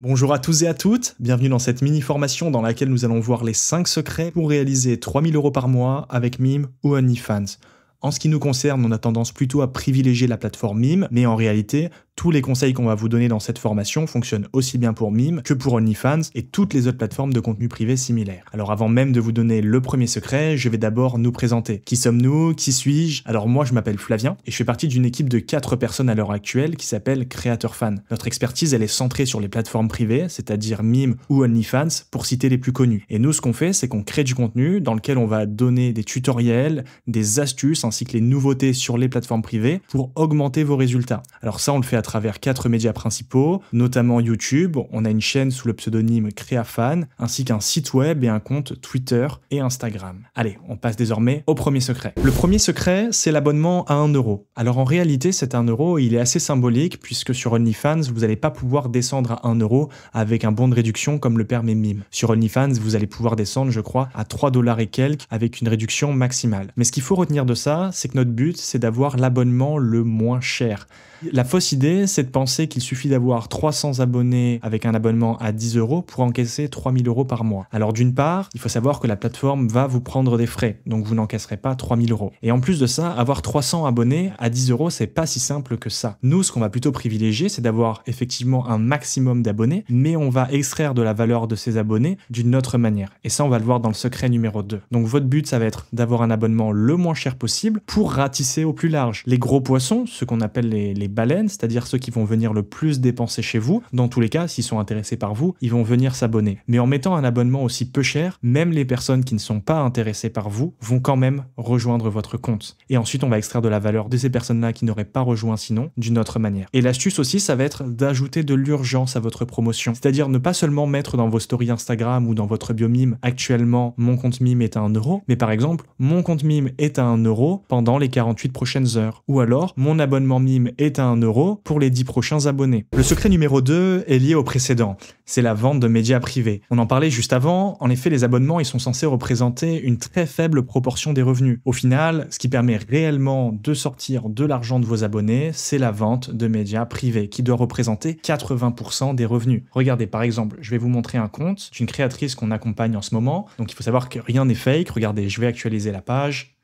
Bonjour à tous et à toutes, bienvenue dans cette mini-formation dans laquelle nous allons voir les 5 secrets pour réaliser 3000 € par mois avec Mime ou OnlyFans. En ce qui nous concerne, on a tendance plutôt à privilégier la plateforme Mime, mais en réalité, tous les conseils qu'on va vous donner dans cette formation fonctionnent aussi bien pour Mime que pour OnlyFans et toutes les autres plateformes de contenu privé similaires. Alors avant même de vous donner le premier secret, je vais d'abord nous présenter. Qui sommes-nous? Qui suis-je? Alors moi je m'appelle Flavien et je fais partie d'une équipe de 4 personnes à l'heure actuelle qui s'appelle Creator Fan. Notre expertise elle est centrée sur les plateformes privées, c'est-à-dire Mime ou OnlyFans pour citer les plus connus. Et nous ce qu'on fait c'est qu'on crée du contenu dans lequel on va donner des tutoriels, des astuces ainsi que les nouveautés sur les plateformes privées pour augmenter vos résultats. Alors ça on le fait à travers 4 médias principaux, notamment YouTube, on a une chaîne sous le pseudonyme CreaFan, ainsi qu'un site web et un compte Twitter et Instagram. Allez, on passe désormais au premier secret. Le premier secret, c'est l'abonnement à 1 €. Alors en réalité, cet 1 € il est assez symbolique puisque sur OnlyFans, vous n'allez pas pouvoir descendre à 1 € avec un bon de réduction comme le permet Mime. Sur OnlyFans, vous allez pouvoir descendre, je crois, à 3 $ et quelques avec une réduction maximale. Mais ce qu'il faut retenir de ça, c'est que notre but, c'est d'avoir l'abonnement le moins cher. La fausse idée, c'est de penser qu'il suffit d'avoir 300 abonnés avec un abonnement à 10 € pour encaisser 3000 € par mois. Alors d'une part, il faut savoir que la plateforme va vous prendre des frais, donc vous n'encaisserez pas 3000 €. Et en plus de ça, avoir 300 abonnés à 10 €, c'est pas si simple que ça. Nous, ce qu'on va plutôt privilégier, c'est d'avoir effectivement un maximum d'abonnés, mais on va extraire de la valeur de ces abonnés d'une autre manière. Et ça, on va le voir dans le secret numéro 2. Donc votre but, ça va être d'avoir un abonnement le moins cher possible pour ratisser au plus large. Les gros poissons, ce qu'on appelle les baleines, c'est-à-dire ceux qui vont venir le plus dépenser chez vous. Dans tous les cas, s'ils sont intéressés par vous, ils vont venir s'abonner. Mais en mettant un abonnement aussi peu cher, même les personnes qui ne sont pas intéressées par vous vont quand même rejoindre votre compte. Et ensuite, on va extraire de la valeur de ces personnes-là qui n'auraient pas rejoint sinon d'une autre manière. Et l'astuce aussi, ça va être d'ajouter de l'urgence à votre promotion. C'est-à-dire ne pas seulement mettre dans vos stories Instagram ou dans votre bio Mime, actuellement, mon compte Mime est à 1 €, mais par exemple, mon compte Mime est à 1 € pendant les 48 prochaines heures. Ou alors, mon abonnement Mime est à 1 € pour les 10 prochains abonnés. Le secret numéro 2 est lié au précédent. C'est la vente de médias privés. On en parlait juste avant. En effet, les abonnements, ils sont censés représenter une très faible proportion des revenus. Au final, ce qui permet réellement de sortir de l'argent de vos abonnés, c'est la vente de médias privés qui doit représenter 80% des revenus. Regardez, par exemple, je vais vous montrer un compte d'une créatrice qu'on accompagne en ce moment. Donc, il faut savoir que rien n'est fake. Regardez, je vais actualiser la page.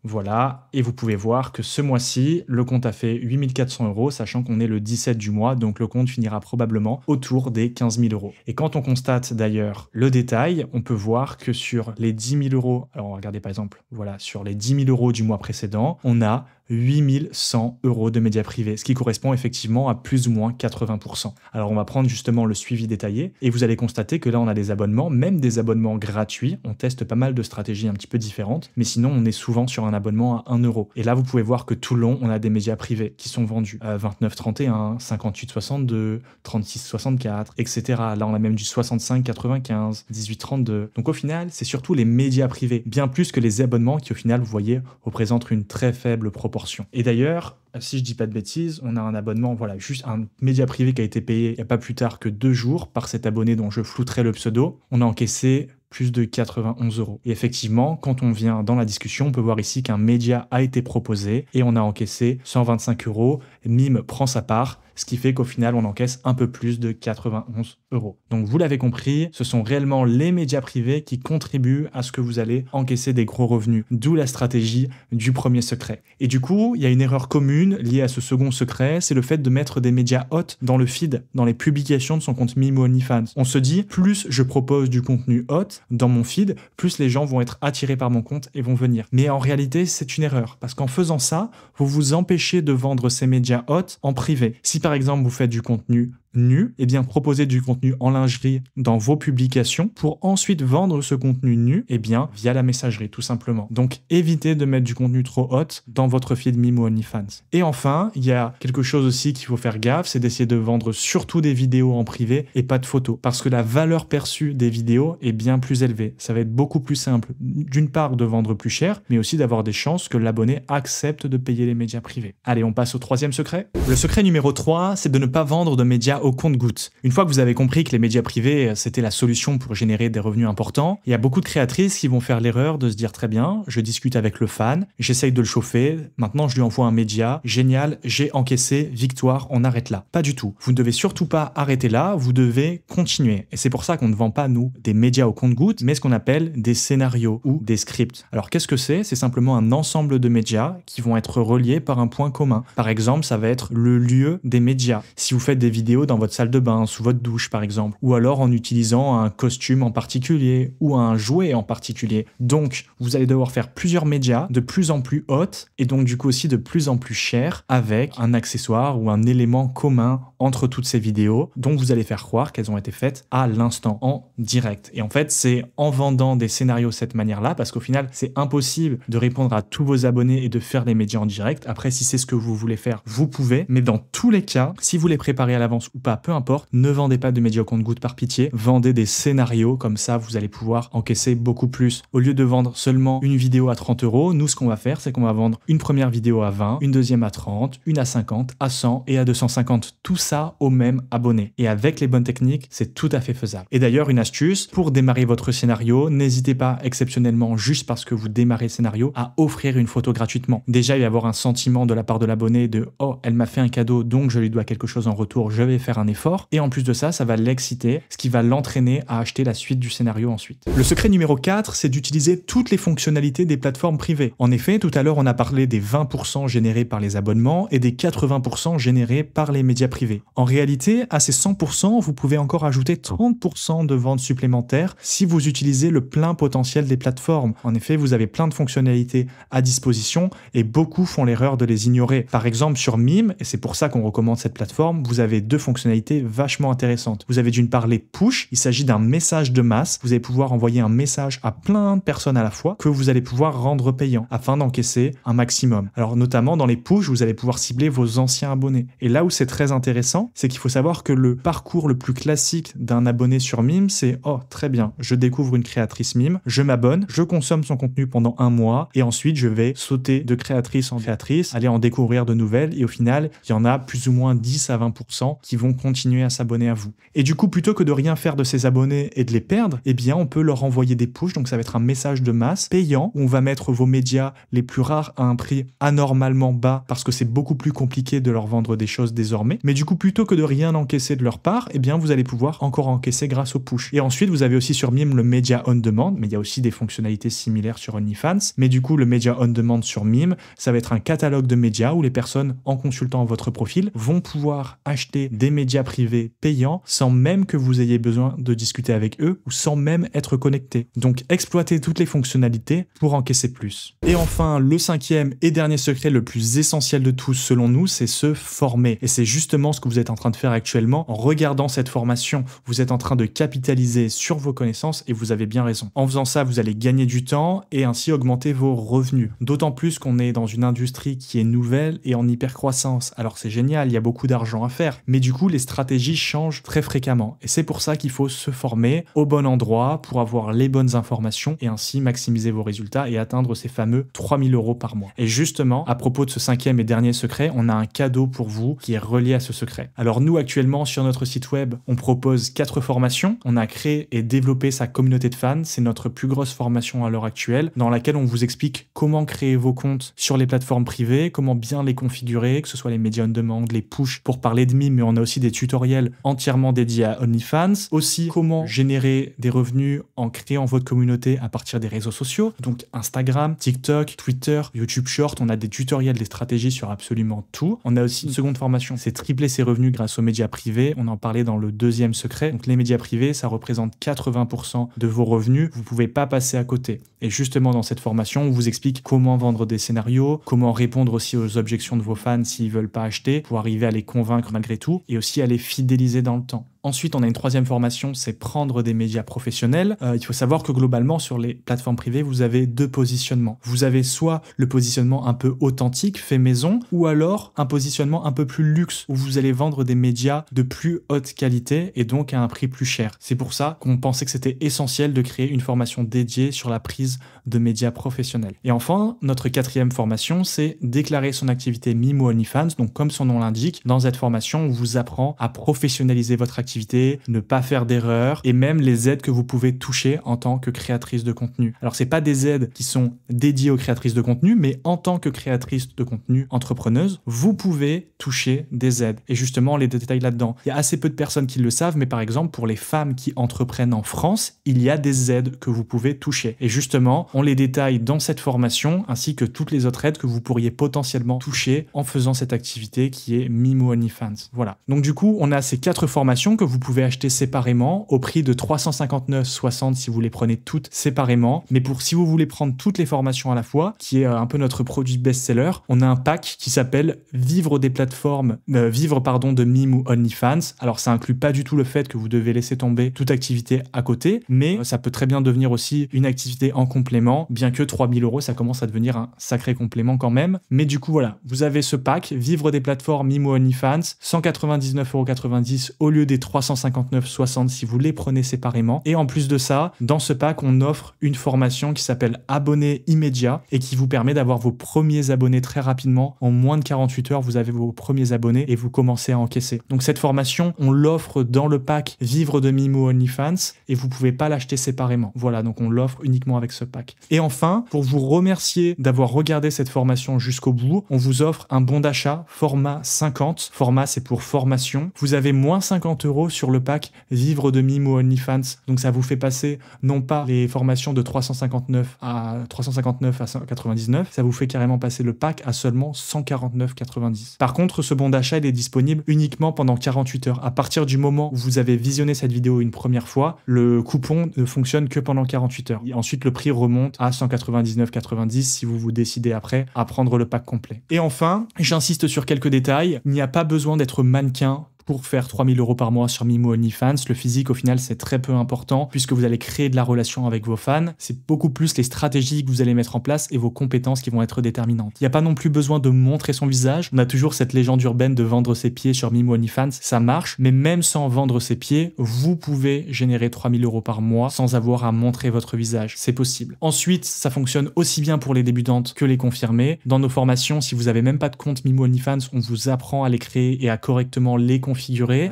Voilà, et vous pouvez voir que ce mois-ci, le compte a fait 8400 €, sachant qu'on est le 17 du mois, donc le compte finira probablement autour des 15 000 €. Et quand on constate d'ailleurs le détail, on peut voir que sur les 10 000 €, alors regardez par exemple, voilà, sur les 10 000 € du mois précédent, on a 8100 € de médias privés, ce qui correspond effectivement à plus ou moins 80%. Alors on va prendre justement le suivi détaillé et vous allez constater que là on a des abonnements, même des abonnements gratuits. On teste pas mal de stratégies un petit peu différentes, mais sinon on est souvent sur un abonnement à 1 €. Et là vous pouvez voir que tout le long on a des médias privés qui sont vendus. 29,31, 58,62, 36,64, etc. Là on a même du 65,95, 18,32. Donc au final c'est surtout les médias privés, bien plus que les abonnements qui au final vous voyez représentent une très faible proportion. Et d'ailleurs, si je dis pas de bêtises, on a un abonnement, voilà, juste un média privé qui a été payé il n'y a pas plus tard que 2 jours par cet abonné dont je flouterai le pseudo. On a encaissé plus de 91 €. Et effectivement, quand on vient dans la discussion, on peut voir ici qu'un média a été proposé et on a encaissé 125 €. Mime prend sa part, ce qui fait qu'au final, on encaisse un peu plus de 91 €. Donc vous l'avez compris, ce sont réellement les médias privés qui contribuent à ce que vous allez encaisser des gros revenus, d'où la stratégie du premier secret. Et du coup, il y a une erreur commune liée à ce second secret, c'est le fait de mettre des médias hot dans le feed, dans les publications de son compte Mime ou OnlyFans. On se dit, plus je propose du contenu hot dans mon feed, plus les gens vont être attirés par mon compte et vont venir. Mais en réalité, c'est une erreur, parce qu'en faisant ça, vous vous empêchez de vendre ces médias hot en privé. Si par exemple vous faites du contenu nu, eh bien proposez du contenu en lingerie dans vos publications pour ensuite vendre ce contenu nu, eh bien via la messagerie tout simplement. Donc évitez de mettre du contenu trop hot dans votre feed Mime ou OnlyFans. Et enfin, il y a quelque chose aussi qu'il faut faire gaffe, c'est d'essayer de vendre surtout des vidéos en privé et pas de photos, parce que la valeur perçue des vidéos est bien plus élevée. Ça va être beaucoup plus simple, d'une part de vendre plus cher, mais aussi d'avoir des chances que l'abonné accepte de payer les médias privés. Allez, on passe au troisième secret. Le secret numéro 3, c'est de ne pas vendre de médias au compte-gouttes. Une fois que vous avez compris que les médias privés, c'était la solution pour générer des revenus importants, il y a beaucoup de créatrices qui vont faire l'erreur de se dire très bien, je discute avec le fan, j'essaye de le chauffer, maintenant je lui envoie un média, génial, j'ai encaissé, victoire, on arrête là. Pas du tout. Vous ne devez surtout pas arrêter là, vous devez continuer. Et c'est pour ça qu'on ne vend pas, nous, des médias au compte-gouttes, mais ce qu'on appelle des scénarios ou des scripts. Alors qu'est-ce que c'est? C'est simplement un ensemble de médias qui vont être reliés par un point commun. Par exemple, ça va être le lieu des médias. Si vous faites des vidéos dans votre salle de bain, sous votre douche par exemple, ou alors en utilisant un costume en particulier ou un jouet en particulier. Donc, vous allez devoir faire plusieurs médias de plus en plus hautes et donc du coup aussi de plus en plus chers avec un accessoire ou un élément commun entre toutes ces vidéos dont vous allez faire croire qu'elles ont été faites à l'instant, en direct. Et en fait, c'est en vendant des scénarios de cette manière-là, parce qu'au final, c'est impossible de répondre à tous vos abonnés et de faire des médias en direct. Après, si c'est ce que vous voulez faire, vous pouvez. Mais dans tous les cas, si vous les préparez à l'avance ou pas, peu importe, ne vendez pas de médias au compte-gouttes par pitié. Vendez des scénarios, comme ça, vous allez pouvoir encaisser beaucoup plus. Au lieu de vendre seulement une vidéo à 30 €, nous, ce qu'on va faire, c'est qu'on va vendre une première vidéo à 20, une deuxième à 30, une à 50, à 100 et à 250. Tout ça au même abonné. Et avec les bonnes techniques, c'est tout à fait faisable. Et d'ailleurs, une astuce, pour démarrer votre scénario, n'hésitez pas exceptionnellement, juste parce que vous démarrez le scénario, à offrir une photo gratuitement. Déjà, il va y avoir un sentiment de la part de l'abonné de « Oh, elle m'a fait un cadeau, donc je lui dois quelque chose en retour, je vais faire un effort ». Et en plus de ça, ça va l'exciter, ce qui va l'entraîner à acheter la suite du scénario ensuite. Le secret numéro 4, c'est d'utiliser toutes les fonctionnalités des plateformes privées. En effet, tout à l'heure, on a parlé des 20% générés par les abonnements et des 80% générés par les médias privés. En réalité, à ces 100%, vous pouvez encore ajouter 30% de ventes supplémentaires si vous utilisez le plein potentiel des plateformes. En effet, vous avez plein de fonctionnalités à disposition et beaucoup font l'erreur de les ignorer. Par exemple, sur Mime, et c'est pour ça qu'on recommande cette plateforme, vous avez deux fonctionnalités vachement intéressantes. Vous avez d'une part les push, il s'agit d'un message de masse. Vous allez pouvoir envoyer un message à plein de personnes à la fois que vous allez pouvoir rendre payant afin d'encaisser un maximum. Alors notamment dans les push, vous allez pouvoir cibler vos anciens abonnés. Et là où c'est très intéressant, c'est qu'il faut savoir que le parcours le plus classique d'un abonné sur Mime, c'est « Oh, très bien, je découvre une créatrice Mime, je m'abonne, je consomme son contenu pendant un mois et ensuite je vais sauter de créatrice en créatrice, aller en découvrir de nouvelles et au final, il y en a plus ou moins 10 à 20% qui vont continuer à s'abonner à vous. Et du coup, plutôt que de rien faire de ces abonnés et de les perdre, eh bien, on peut leur envoyer des push, donc ça va être un message de masse payant où on va mettre vos médias les plus rares à un prix anormalement bas parce que c'est beaucoup plus compliqué de leur vendre des choses désormais. Mais du coup, plutôt que de rien encaisser de leur part, eh bien, vous allez pouvoir encore encaisser grâce aux push. Et ensuite, vous avez aussi sur Mime le Media on Demand, mais il y a aussi des fonctionnalités similaires sur OnlyFans. Mais du coup, le Media on Demand sur Mime, ça va être un catalogue de médias où les personnes, en consultant votre profil, vont pouvoir acheter des médias privés payants sans même que vous ayez besoin de discuter avec eux ou sans même être connecté. Donc, exploitez toutes les fonctionnalités pour encaisser plus. Et enfin, le cinquième et dernier secret le plus essentiel de tous selon nous, c'est se former. Et c'est justement ce que vous êtes en train de faire actuellement en regardant cette formation. Vous êtes en train de capitaliser sur vos connaissances et vous avez bien raison. En faisant ça, vous allez gagner du temps et ainsi augmenter vos revenus. D'autant plus qu'on est dans une industrie qui est nouvelle et en hyper croissance. Alors c'est génial, il y a beaucoup d'argent à faire. Mais du coup, les stratégies changent très fréquemment. Et c'est pour ça qu'il faut se former au bon endroit pour avoir les bonnes informations et ainsi maximiser vos résultats et atteindre ces fameux 3000 € par mois. Et justement, à propos de ce cinquième et dernier secret, on a un cadeau pour vous qui est relié à ce secret. Alors nous, actuellement, sur notre site web, on propose 4 formations. On a créé et développé sa communauté de fans. C'est notre plus grosse formation à l'heure actuelle, dans laquelle on vous explique comment créer vos comptes sur les plateformes privées, comment bien les configurer, que ce soit les médias on demand, les push pour parler de Mime, mais on a aussi des tutoriels entièrement dédiés à OnlyFans. Aussi, comment générer des revenus en créant votre communauté à partir des réseaux sociaux, donc Instagram, TikTok, Twitter, YouTube Short. On a des tutoriels, des stratégies sur absolument tout. On a aussi une seconde formation, c'est tripler ses revenus grâce aux médias privés. On en parlait dans le deuxième secret. Donc les médias privés, ça représente 80% de vos revenus. Vous pouvez pas passer à côté. Et justement, dans cette formation, on vous explique comment vendre des scénarios, comment répondre aussi aux objections de vos fans s'ils veulent pas acheter, pour arriver à les convaincre malgré tout, et aussi à les fidéliser dans le temps. Ensuite, on a une troisième formation, c'est prendre des médias professionnels. Il faut savoir que globalement, sur les plateformes privées, vous avez deux positionnements. Vous avez soit le positionnement un peu authentique, fait maison, ou alors un positionnement un peu plus luxe, où vous allez vendre des médias de plus haute qualité et donc à un prix plus cher. C'est pour ça qu'on pensait que c'était essentiel de créer une formation dédiée sur la prise de médias professionnels. Et enfin, notre quatrième formation, c'est déclarer son activité Mime ou OnlyFans. Donc, comme son nom l'indique, dans cette formation, on vous apprend à professionnaliser votre activité, ne pas faire d'erreurs et même les aides que vous pouvez toucher en tant que créatrice de contenu. Alors, c'est pas des aides qui sont dédiées aux créatrices de contenu, mais en tant que créatrice de contenu entrepreneuse, vous pouvez toucher des aides. Et justement, les détails là-dedans. Il y a assez peu de personnes qui le savent, mais par exemple, pour les femmes qui entreprennent en France, il y a des aides que vous pouvez toucher. Et justement, on les détaille dans cette formation, ainsi que toutes les autres aides que vous pourriez potentiellement toucher en faisant cette activité qui est Mime ou OnlyFans. Voilà. Donc du coup, on a ces 4 formations que vous pouvez acheter séparément au prix de 359,60 si vous les prenez toutes séparément. Mais si vous voulez prendre toutes les formations à la fois, qui est un peu notre produit best-seller, on a un pack qui s'appelle Vivre de Mime ou OnlyFans. Alors ça inclut pas du tout le fait que vous devez laisser tomber toute activité à côté, mais ça peut très bien devenir aussi une activité en complément, bien que 3000 €, ça commence à devenir un sacré complément quand même. Mais du coup, voilà, vous avez ce pack, Vivre des plateformes Mime ou OnlyFans, 199,90 € au lieu des 359,60 si vous les prenez séparément. Et en plus de ça, dans ce pack, on offre une formation qui s'appelle Abonné immédiat et qui vous permet d'avoir vos premiers abonnés très rapidement. En moins de 48 heures, vous avez vos premiers abonnés et vous commencez à encaisser. Donc cette formation, on l'offre dans le pack Vivre de Mime ou OnlyFans et vous pouvez pas l'acheter séparément. Voilà, donc on l'offre uniquement avec ce pack. Et enfin, pour vous remercier d'avoir regardé cette formation jusqu'au bout, on vous offre un bon d'achat format 50. Format, c'est pour formation. Vous avez moins 50 € sur le pack Vivre de Mime ou OnlyFans. Donc ça vous fait passer non pas les formations de 359 à 199, ça vous fait carrément passer le pack à seulement 149,90. Par contre, ce bon d'achat, il est disponible uniquement pendant 48 heures. À partir du moment où vous avez visionné cette vidéo une première fois, le coupon ne fonctionne que pendant 48 heures. Et ensuite, le prix remonte à 199,90 si vous vous décidez après à prendre le pack complet. Et enfin, j'insiste sur quelques détails. Il n'y a pas besoin d'être mannequin pour faire 3000 € par mois sur Mime ou OnlyFans. Le physique, au final, c'est très peu important puisque vous allez créer de la relation avec vos fans. C'est beaucoup plus les stratégies que vous allez mettre en place et vos compétences qui vont être déterminantes. Il n'y a pas non plus besoin de montrer son visage. On a toujours cette légende urbaine de vendre ses pieds sur Mime ou OnlyFans. Ça marche, mais même sans vendre ses pieds, vous pouvez générer 3000 € par mois sans avoir à montrer votre visage. C'est possible. Ensuite, ça fonctionne aussi bien pour les débutantes que les confirmées. Dans nos formations, si vous n'avez même pas de compte Mime ou OnlyFans, on vous apprend à les créer et à correctement les configurer.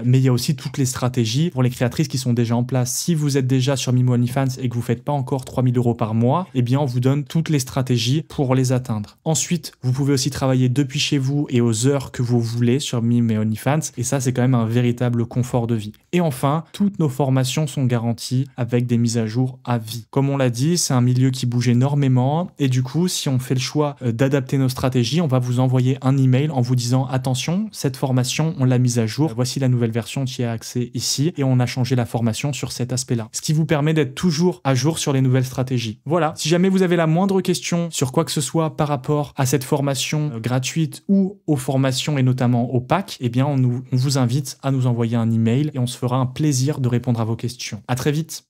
Mais il y a aussi toutes les stratégies pour les créatrices qui sont déjà en place. Si vous êtes déjà sur Mime ou OnlyFans et que vous faites pas encore 3000 € par mois, eh bien on vous donne toutes les stratégies pour les atteindre. Ensuite, vous pouvez aussi travailler depuis chez vous et aux heures que vous voulez sur Mime et OnlyFans, et ça c'est quand même un véritable confort de vie. Et enfin, toutes nos formations sont garanties avec des mises à jour à vie. Comme on l'a dit, c'est un milieu qui bouge énormément, et du coup, si on fait le choix d'adapter nos stratégies, on va vous envoyer un email en vous disant attention, cette formation, on l'a mise à jour. Voici la nouvelle version qui a accès ici et on a changé la formation sur cet aspect-là. Ce qui vous permet d'être toujours à jour sur les nouvelles stratégies. Voilà. Si jamais vous avez la moindre question sur quoi que ce soit par rapport à cette formation gratuite ou aux formations et notamment au pack, eh bien on vous invite à nous envoyer un email et on se fera un plaisir de répondre à vos questions. À très vite.